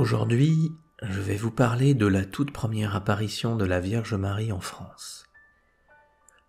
Aujourd'hui, je vais vous parler de la toute première apparition de la Vierge Marie en France.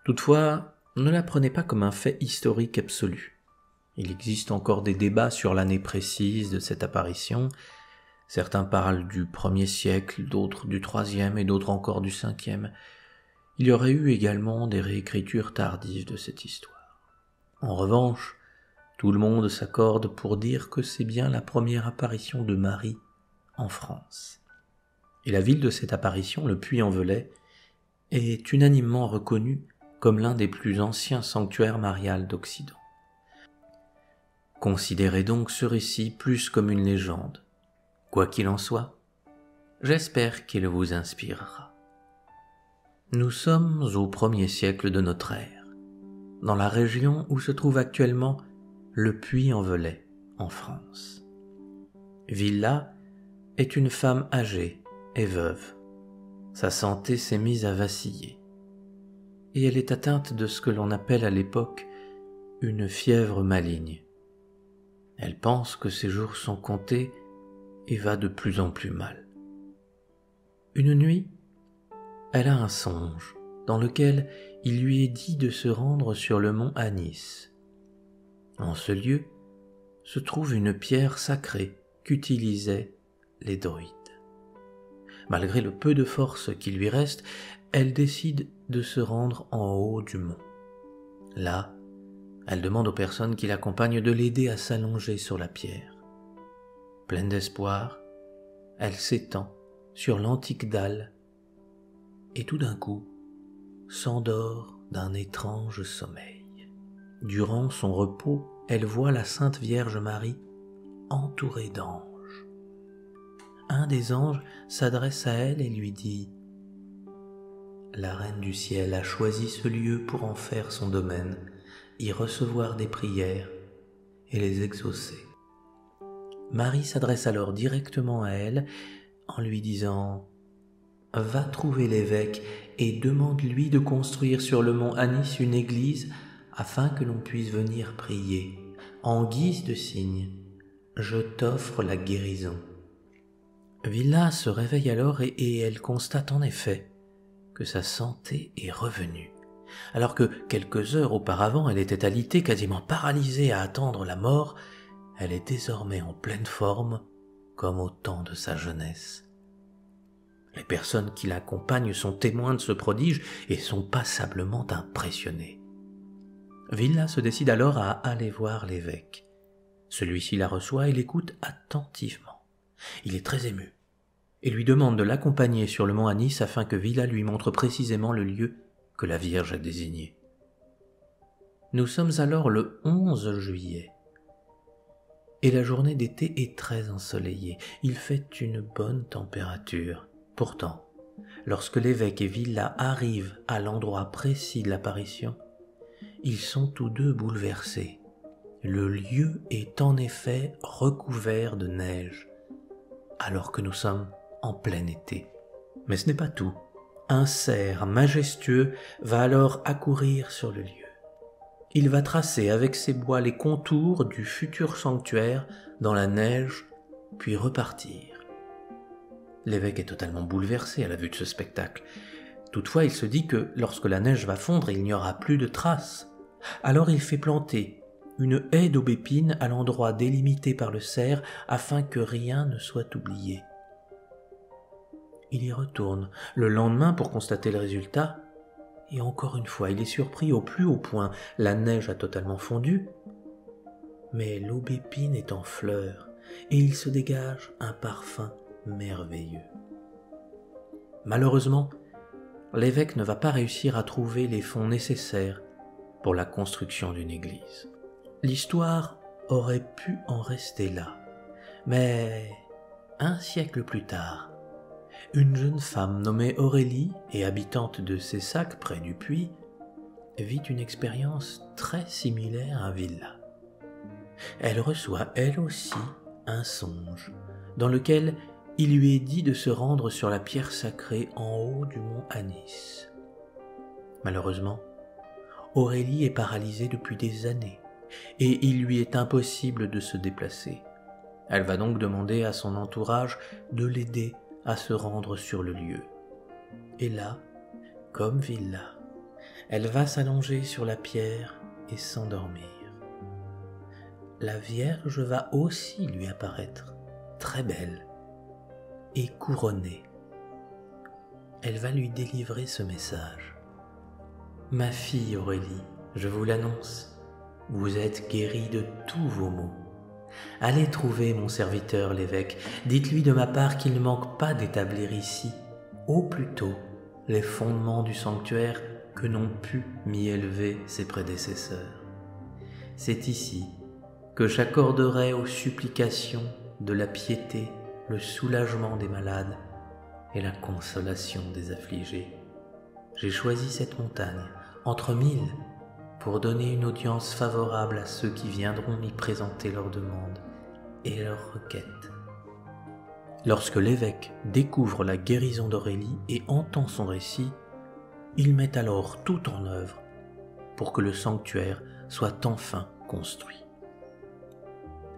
Toutefois, ne la prenez pas comme un fait historique absolu. Il existe encore des débats sur l'année précise de cette apparition. Certains parlent du 1er siècle, d'autres du 3e et d'autres encore du 5e. Il y aurait eu également des réécritures tardives de cette histoire. En revanche, tout le monde s'accorde pour dire que c'est bien la première apparition de Marie en France. Et la ville de cette apparition, le Puy-en-Velay, est unanimement reconnue comme l'un des plus anciens sanctuaires mariales d'Occident. Considérez donc ce récit plus comme une légende. Quoi qu'il en soit, j'espère qu'il vous inspirera. Nous sommes au 1er siècle de notre ère, dans la région où se trouve actuellement le Puy-en-Velay, en France. Villa est une femme âgée et veuve. Sa santé s'est mise à vaciller, et elle est atteinte de ce que l'on appelle à l'époque une fièvre maligne. Elle pense que ses jours sont comptés et va de plus en plus mal. Une nuit, elle a un songe dans lequel il lui est dit de se rendre sur le mont Anis. En ce lieu se trouve une pierre sacrée qu'utilisaient les druides. Malgré le peu de force qui lui reste, elle décide de se rendre en haut du mont. Là, elle demande aux personnes qui l'accompagnent de l'aider à s'allonger sur la pierre. Pleine d'espoir, elle s'étend sur l'antique dalle et tout d'un coup s'endort d'un étrange sommeil. Durant son repos, elle voit la Sainte Vierge Marie entourée d'anges. Un des anges s'adresse à elle et lui dit « La Reine du Ciel a choisi ce lieu pour en faire son domaine, y recevoir des prières et les exaucer. » Marie s'adresse alors directement à elle en lui disant « Va trouver l'évêque et demande-lui de construire sur le mont Anis une église afin que l'on puisse venir prier. En guise de signe, je t'offre la guérison. » Villa se réveille alors et elle constate en effet que sa santé est revenue. Alors que quelques heures auparavant elle était alitée, quasiment paralysée à attendre la mort, elle est désormais en pleine forme comme au temps de sa jeunesse. Les personnes qui l'accompagnent sont témoins de ce prodige et sont passablement impressionnées. Villa se décide alors à aller voir l'évêque. Celui-ci la reçoit et l'écoute attentivement. Il est très ému et lui demande de l'accompagner sur le mont Anis afin que Villa lui montre précisément le lieu que la Vierge a désigné. Nous sommes alors le 11 juillet et la journée d'été est très ensoleillée. Il fait une bonne température. Pourtant, lorsque l'évêque et Villa arrivent à l'endroit précis de l'apparition, ils sont tous deux bouleversés. Le lieu est en effet recouvert de neige, alors que nous sommes en plein été. Mais ce n'est pas tout. Un cerf majestueux va alors accourir sur le lieu. Il va tracer avec ses bois les contours du futur sanctuaire dans la neige, puis repartir. L'évêque est totalement bouleversé à la vue de ce spectacle. Toutefois, il se dit que lorsque la neige va fondre, il n'y aura plus de traces. Alors il fait planter une haie d'aubépines à l'endroit délimité par le cerf afin que rien ne soit oublié. Il y retourne le lendemain pour constater le résultat, et encore une fois, il est surpris au plus haut point. La neige a totalement fondu, mais l'aubépine est en fleurs, et il se dégage un parfum merveilleux. Malheureusement, l'évêque ne va pas réussir à trouver les fonds nécessaires pour la construction d'une église. L'histoire aurait pu en rester là, mais un siècle plus tard, une jeune femme nommée Aurélie et habitante de Cessac près du Puy vit une expérience très similaire à Villa. Elle reçoit elle aussi un songe dans lequel il lui est dit de se rendre sur la pierre sacrée en haut du mont Anis. Malheureusement, Aurélie est paralysée depuis des années et il lui est impossible de se déplacer. Elle va donc demander à son entourage de l'aider à se rendre sur le lieu. Et là, comme Villa, elle va s'allonger sur la pierre et s'endormir. La Vierge va aussi lui apparaître, très belle et couronnée. Elle va lui délivrer ce message. « Ma fille Aurélie, je vous l'annonce, vous êtes guérie de tous vos maux. Allez trouver mon serviteur l'évêque, dites-lui de ma part qu'il ne manque pas d'établir ici, au plus tôt, les fondements du sanctuaire que n'ont pu m'y élever ses prédécesseurs. C'est ici que j'accorderai aux supplications de la piété le soulagement des malades et la consolation des affligés. J'ai choisi cette montagne, entre mille, pour donner une audience favorable à ceux qui viendront m'y présenter leurs demandes et leurs requêtes. » Lorsque l'évêque découvre la guérison d'Aurélie et entend son récit, il met alors tout en œuvre pour que le sanctuaire soit enfin construit.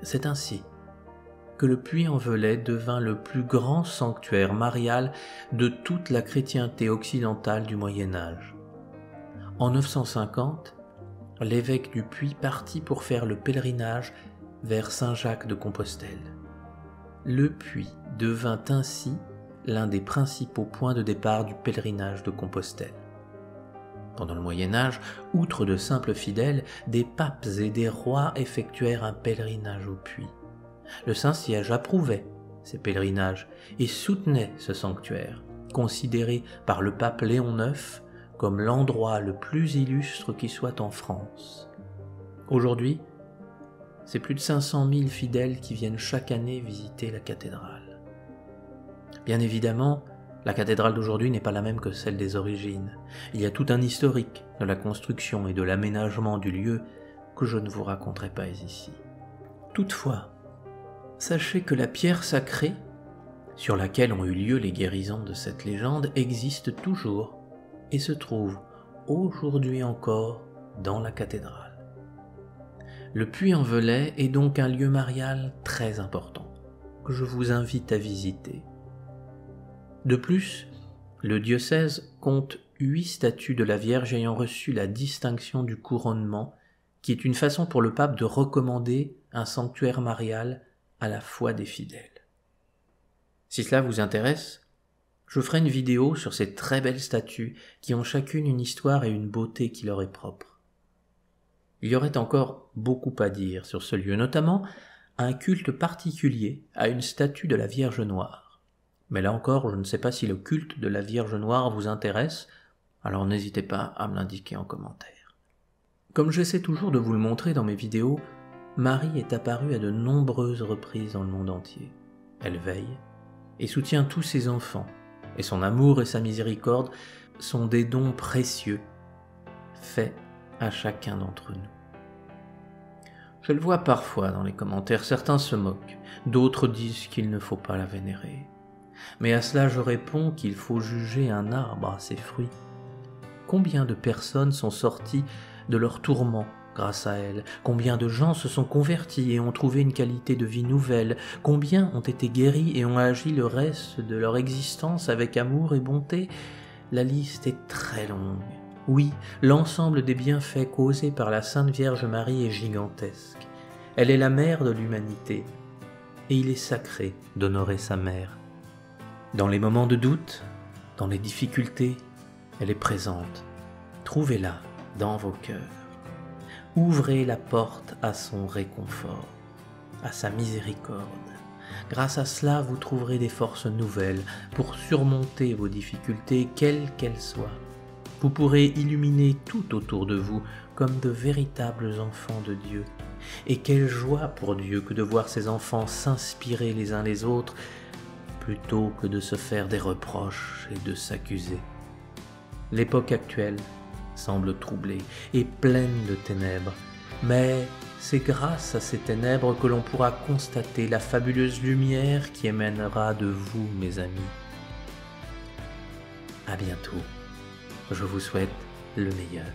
C'est ainsi que le Puy-en-Velay devint le plus grand sanctuaire marial de toute la chrétienté occidentale du Moyen-Âge. En 950, l'évêque du Puy partit pour faire le pèlerinage vers Saint-Jacques de Compostelle. Le Puy devint ainsi l'un des principaux points de départ du pèlerinage de Compostelle. Pendant le Moyen-Âge, outre de simples fidèles, des papes et des rois effectuèrent un pèlerinage au Puy. Le Saint-Siège approuvait ces pèlerinages et soutenait ce sanctuaire, considéré par le pape Léon IX comme l'endroit le plus illustre qui soit en France. Aujourd'hui, c'est plus de 500 000 fidèles qui viennent chaque année visiter la cathédrale. Bien évidemment, la cathédrale d'aujourd'hui n'est pas la même que celle des origines. Il y a tout un historique de la construction et de l'aménagement du lieu que je ne vous raconterai pas ici. Toutefois, sachez que la pierre sacrée, sur laquelle ont eu lieu les guérisons de cette légende, existe toujours et se trouve aujourd'hui encore dans la cathédrale. Le Puy-en-Velay est donc un lieu marial très important que je vous invite à visiter. De plus, le diocèse compte 8 statues de la Vierge ayant reçu la distinction du couronnement, qui est une façon pour le pape de recommander un sanctuaire marial à la foi des fidèles. Si cela vous intéresse, je ferai une vidéo sur ces très belles statues qui ont chacune une histoire et une beauté qui leur est propre. Il y aurait encore beaucoup à dire sur ce lieu, notamment un culte particulier à une statue de la Vierge Noire. Mais là encore, je ne sais pas si le culte de la Vierge Noire vous intéresse, alors n'hésitez pas à me l'indiquer en commentaire. Comme j'essaie toujours de vous le montrer dans mes vidéos, Marie est apparue à de nombreuses reprises dans le monde entier. Elle veille et soutient tous ses enfants, et son amour et sa miséricorde sont des dons précieux faits à chacun d'entre nous. Je le vois parfois dans les commentaires, certains se moquent, d'autres disent qu'il ne faut pas la vénérer. Mais à cela je réponds qu'il faut juger un arbre à ses fruits. Combien de personnes sont sorties de leur tourment grâce à elle? Combien de gens se sont convertis et ont trouvé une qualité de vie nouvelle? Combien ont été guéris et ont agi le reste de leur existence avec amour et bonté? La liste est très longue. Oui, l'ensemble des bienfaits causés par la Sainte Vierge Marie est gigantesque. Elle est la mère de l'humanité, et il est sacré d'honorer sa mère. Dans les moments de doute, dans les difficultés, elle est présente. Trouvez-la dans vos cœurs. Ouvrez la porte à son réconfort, à sa miséricorde. Grâce à cela, vous trouverez des forces nouvelles pour surmonter vos difficultés, quelles qu'elles soient. Vous pourrez illuminer tout autour de vous comme de véritables enfants de Dieu. Et quelle joie pour Dieu que de voir ses enfants s'inspirer les uns les autres plutôt que de se faire des reproches et de s'accuser. L'époque actuelle semble troublée et pleine de ténèbres, mais c'est grâce à ces ténèbres que l'on pourra constater la fabuleuse lumière qui émanera de vous, mes amis. À bientôt. Je vous souhaite le meilleur.